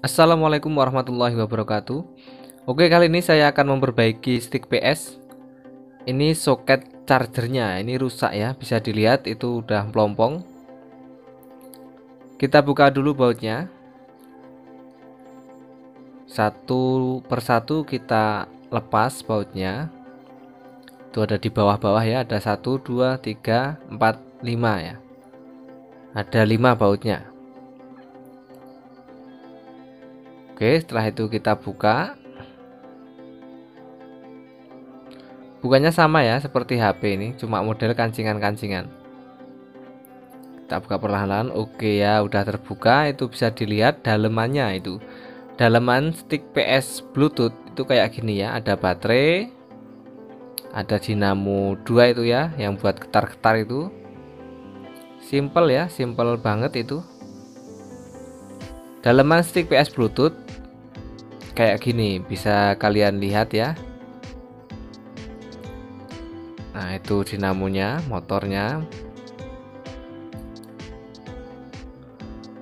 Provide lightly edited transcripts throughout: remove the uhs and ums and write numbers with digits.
Assalamualaikum warahmatullahi wabarakatuh. Oke, kali ini saya akan memperbaiki stick PS. Ini soket chargernya, ini rusak ya, bisa dilihat itu udah melompong. Kita buka dulu bautnya. Satu persatu kita lepas bautnya. Itu ada di bawah-bawah ya, ada 1, 2, 3, 4, 5 ya. Ada 5 bautnya. Oke, setelah itu kita buka. Bukannya sama ya seperti HP ini, cuma model kancingan-kancingan. Kita buka perlahan-lahan. Oke ya, udah terbuka. Itu bisa dilihat dalemannya itu. Daleman stick PS Bluetooth itu kayak gini ya, ada baterai, ada dinamo 2 itu ya, yang buat getar-getar itu. Simple ya, simple banget itu. Daleman stick PS Bluetooth kayak gini, bisa kalian lihat ya. Nah, itu dinamonya, motornya.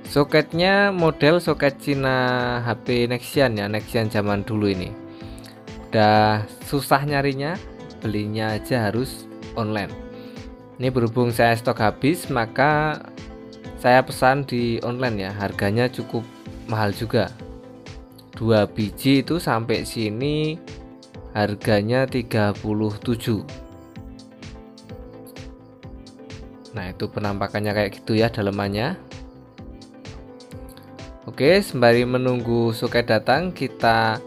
Soketnya model soket Cina HP Nexian ya, Nexian zaman dulu ini. Udah susah nyarinya, belinya aja harus online. Ini berhubung saya stok habis, maka saya pesan di online ya. Harganya cukup mahal juga. 2 biji itu sampai sini harganya 37. Nah, itu penampakannya kayak gitu ya dalemannya. Oke, sembari menunggu soket datang, kita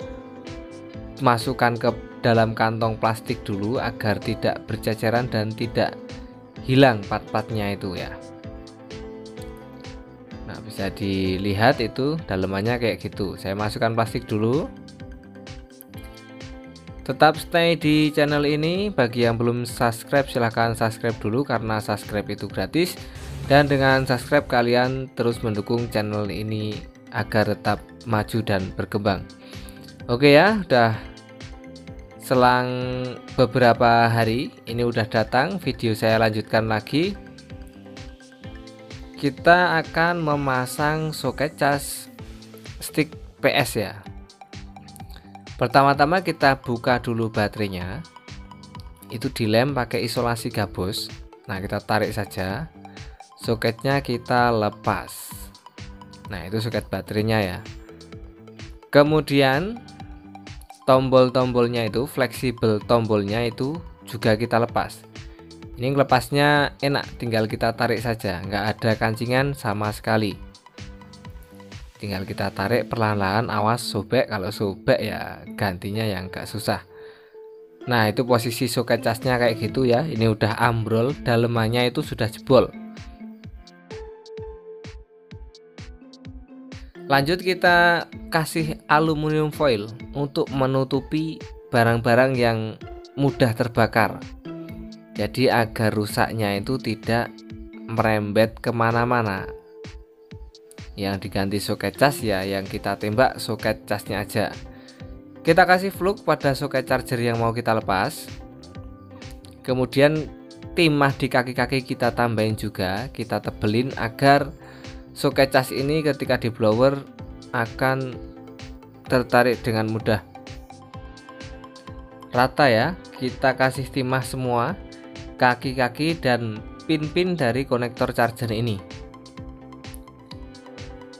masukkan ke dalam kantong plastik dulu agar tidak berceceran dan tidak hilang part-partnya itu ya. Nah, bisa dilihat itu dalemannya kayak gitu. Saya masukkan plastik dulu. Tetap stay di channel ini. Bagi yang belum subscribe, silahkan subscribe dulu karena subscribe itu gratis. Dan dengan subscribe kalian terus mendukung channel ini agar tetap maju dan berkembang. Oke ya, udah selang beberapa hari ini udah datang, video saya lanjutkan lagi. Kita akan memasang soket cas stick PS ya. Pertama-tama kita buka dulu baterainya. Itu dilem pakai isolasi gabus. Nah, kita tarik saja. Soketnya kita lepas. Nah, itu soket baterainya ya. Kemudian tombol-tombolnya itu, fleksibel tombolnya itu juga kita lepas. Ini lepasnya enak, tinggal kita tarik saja, nggak ada kancingan sama sekali. Tinggal kita tarik perlahan-lahan, awas sobek. Kalau sobek ya gantinya yang nggak susah. Nah, itu posisi soket casnya kayak gitu ya. Ini udah ambrol, dalemannya itu sudah jebol. Lanjut kita kasih aluminium foil untuk menutupi barang-barang yang mudah terbakar. Jadi agar rusaknya itu tidak merembet kemana-mana. Yang diganti soket cas ya, yang kita tembak soket casnya aja. Kita kasih fluk pada soket charger yang mau kita lepas. Kemudian timah di kaki-kaki kita tambahin juga, kita tebelin agar soket cas ini ketika di blower akan tertarik dengan mudah. Rata ya, kita kasih timah semua kaki-kaki dan pin-pin dari konektor charger ini.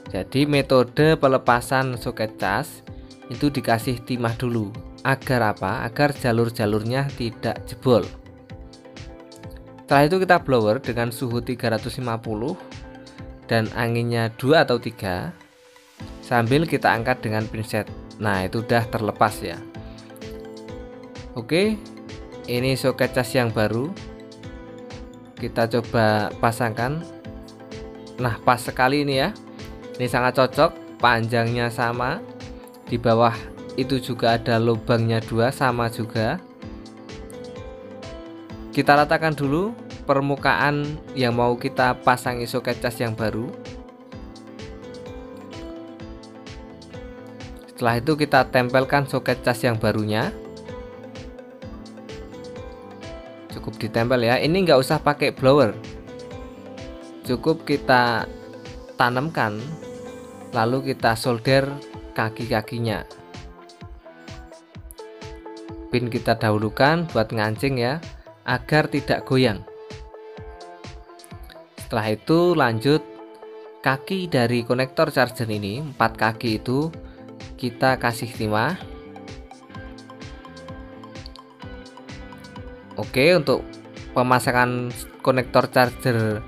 Jadi metode pelepasan soket cas itu dikasih timah dulu. Agar apa? Agar jalur-jalurnya tidak jebol. Setelah itu kita blower dengan suhu 350 dan anginnya 2 atau 3 sambil kita angkat dengan pinset. Nah, itu udah terlepas ya. Oke, ini soket cas yang baru. Kita coba pasangkan. Nah, pas sekali ini ya. Ini sangat cocok, panjangnya sama. Di bawah itu juga ada lubangnya 2, sama juga. Kita ratakan dulu permukaan yang mau kita pasangi soket cas yang baru. Setelah itu kita tempelkan soket cas yang barunya. Cukup ditempel ya. Ini nggak usah pakai blower. Cukup kita tanamkan lalu kita solder kaki-kakinya. Pin kita dahulukan buat ngancing ya, agar tidak goyang. Setelah itu lanjut kaki dari konektor charger ini, 4 kaki itu kita kasih timah. Oke, untuk pemasangan konektor charger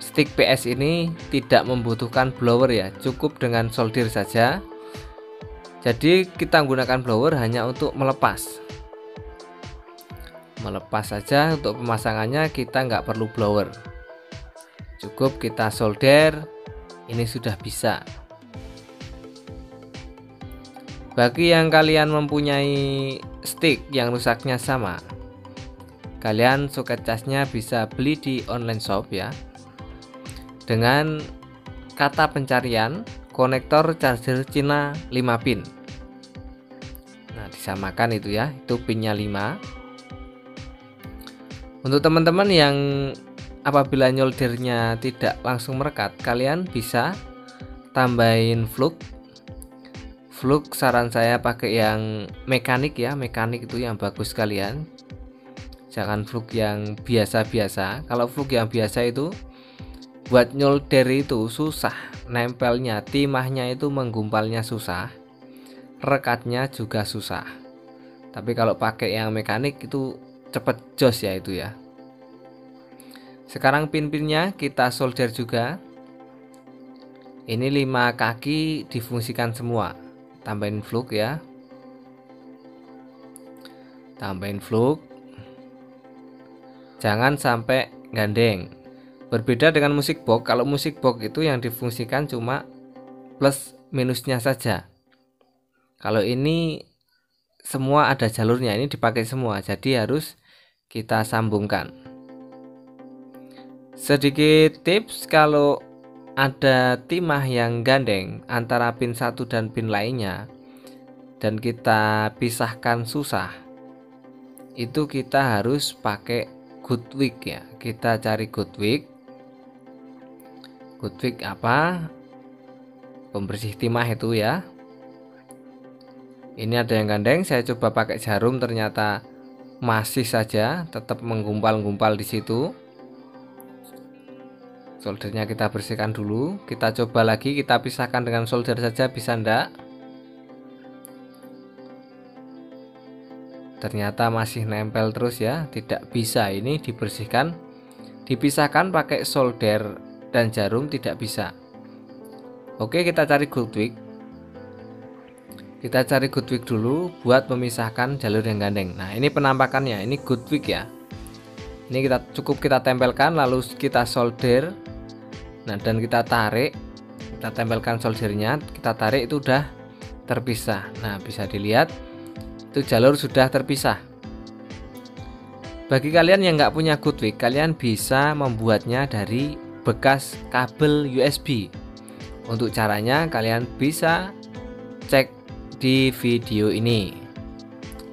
stick PS ini tidak membutuhkan blower ya, cukup dengan solder saja. Jadi kita menggunakan blower hanya untuk melepas saja. Untuk pemasangannya kita nggak perlu blower, cukup kita solder, ini sudah bisa. Bagi yang kalian mempunyai stick yang rusaknya sama, kalian soket casnya bisa beli di online shop ya, dengan kata pencarian konektor charger Cina 5 pin. Nah, disamakan itu ya, itu pinnya 5. Untuk teman-teman yang apabila nyoldernya tidak langsung merekat, kalian bisa tambahin fluk. Fluk saran saya pakai yang mekanik ya, mekanik itu yang bagus kalian. Jangan fluk yang biasa-biasa. Kalau fluk yang biasa itu buat nyolder itu susah, nempelnya, timahnya itu menggumpalnya susah, rekatnya juga susah. Tapi kalau pakai yang mekanik itu cepet jos ya itu ya. Sekarang pin-pinnya kita solder juga. Ini 5 kaki difungsikan semua. Tambahin fluk ya, tambahin fluk, jangan sampai gandeng. Berbeda dengan musik box, kalau musik box itu yang difungsikan cuma plus minusnya saja. Kalau ini semua ada jalurnya, ini dipakai semua, jadi harus kita sambungkan. Sedikit tips, kalau ada timah yang gandeng antara pin 1 dan pin lainnya dan kita pisahkan susah, itu kita harus pakai Goodwick ya. Kita cari Goodwick. Goodwick apa? Pembersih timah itu ya. Ini ada yang gandeng, saya coba pakai jarum, ternyata masih saja tetap menggumpal-gumpal di situ. Soldernya kita bersihkan dulu, kita coba lagi, kita pisahkan dengan solder saja, bisa ndak? Ternyata masih nempel terus ya, tidak bisa. Ini dibersihkan, dipisahkan pakai solder dan jarum tidak bisa. Oke, kita cari Goodwick. Kita cari Goodwick dulu buat memisahkan jalur yang gandeng. Nah, ini penampakannya, ini Goodwick ya. Ini cukup kita tempelkan lalu kita solder. Nah, dan kita tarik, kita tempelkan soldernya, kita tarik, itu udah terpisah. Nah, bisa dilihat itu jalur sudah terpisah. Bagi kalian yang nggak punya Goodwick, kalian bisa membuatnya dari bekas kabel USB. Untuk caranya kalian bisa cek di video ini,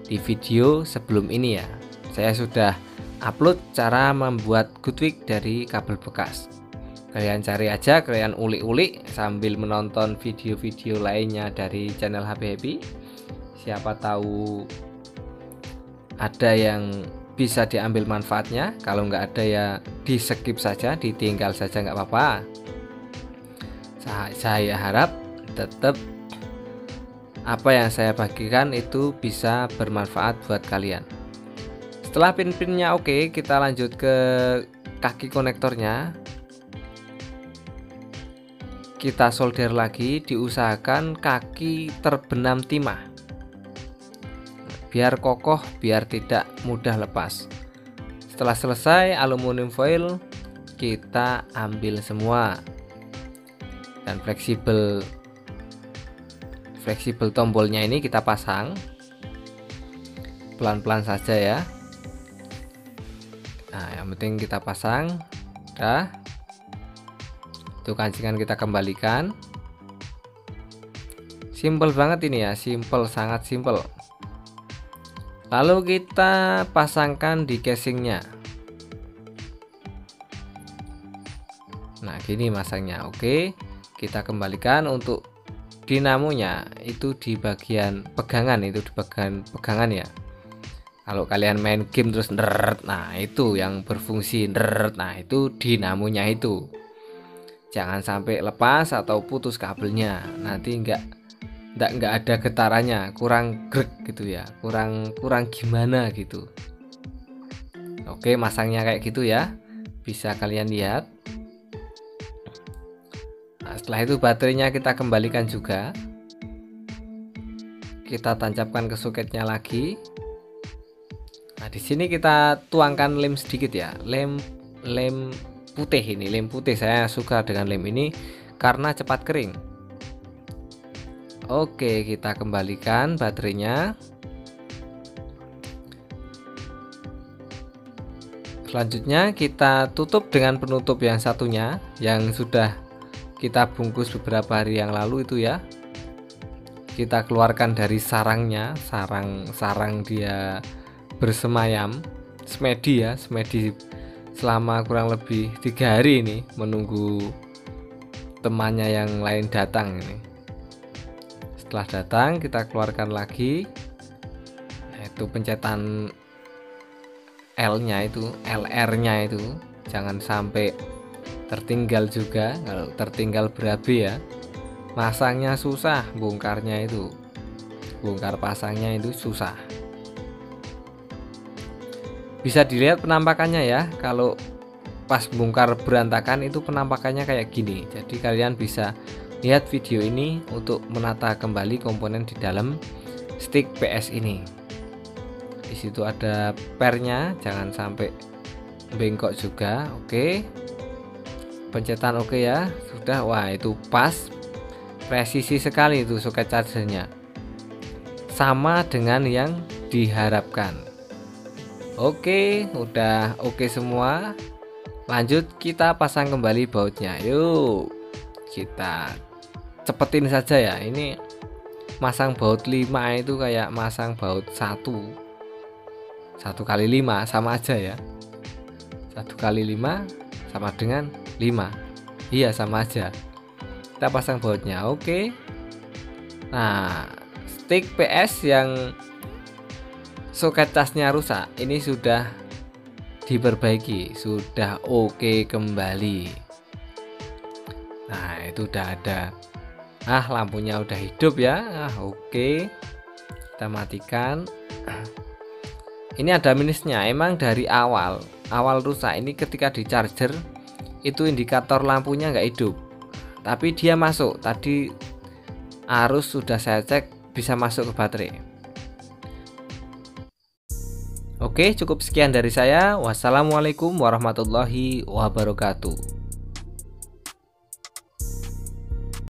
di video sebelum ini ya. Saya sudah upload cara membuat Goodwick dari kabel bekas. Kalian cari aja, kalian ulik-ulik sambil menonton video-video lainnya dari channel HP Happy. Siapa tahu ada yang bisa diambil manfaatnya. Kalau nggak ada ya di skip saja, ditinggal saja, nggak apa-apa. Saya harap tetap apa yang saya bagikan itu bisa bermanfaat buat kalian. Setelah pin-pinnya oke, kita lanjut ke kaki konektornya. Kita solder lagi, diusahakan kaki terbenam timah biar kokoh, biar tidak mudah lepas. Setelah selesai, aluminium foil kita ambil semua, dan fleksibel tombolnya ini kita pasang pelan-pelan saja ya. Nah, yang penting kita pasang. Udah, itu kancingan kita kembalikan. Simple banget ini ya, simple, sangat simple. Lalu kita pasangkan di casingnya. Nah, gini masangnya. Oke, kita kembalikan. Untuk dinamonya itu di bagian pegangan, itu di bagian pegangan ya. Kalau kalian main game terus nerd, nah itu yang berfungsi nerd, nah itu dinamonya itu. Jangan sampai lepas atau putus kabelnya, nanti nggak ada getarannya, kurang grek gitu ya, kurang gimana gitu. Oke, masangnya kayak gitu ya, bisa kalian lihat. Nah, setelah itu baterainya kita kembalikan juga, kita tancapkan ke soketnya lagi. Nah, di sini kita tuangkan lem sedikit ya, lem putih ini, lem putih. Saya suka dengan lem ini karena cepat kering. Oke, kita kembalikan baterainya. Selanjutnya kita tutup dengan penutup yang satunya yang sudah kita bungkus beberapa hari yang lalu itu ya. Kita keluarkan dari sarangnya, sarang dia bersemayam, semedi ya, semedi selama kurang lebih 3 hari ini menunggu temannya yang lain datang ini. Setelah datang kita keluarkan lagi, yaitu pencetan L-nya itu, LR-nya itu jangan sampai tertinggal juga. Kalau tertinggal berabe ya, masangnya susah, bongkar pasangnya itu susah. Bisa dilihat penampakannya ya, kalau pas bongkar berantakan itu penampakannya kayak gini. Jadi kalian bisa lihat video ini untuk menata kembali komponen di dalam stick PS ini. Di situ ada pernya, jangan sampai bengkok juga. Oke, pencetan oke ya, sudah. Wah, itu pas, presisi sekali itu soket chargernya, sama dengan yang diharapkan. Oke, udah oke semua. Lanjut kita pasang kembali bautnya. Yuk, kita cepetin saja ya. Ini masang baut 5 itu kayak masang baut 1 kali 5 sama aja ya. 1 kali 5 sama dengan 5. Iya, sama aja. Kita pasang bautnya. Oke. Nah, stick PS yang soket casnya rusak ini sudah diperbaiki, sudah oke kembali. Nah, itu udah ada. Lampunya udah hidup ya. Oke. Kita matikan. Ini ada minusnya, emang dari awal rusak ini ketika di charger itu indikator lampunya nggak hidup, tapi dia masuk. Tadi arus sudah saya cek bisa masuk ke baterai. Oke, cukup sekian dari saya. Wassalamualaikum warahmatullahi wabarakatuh.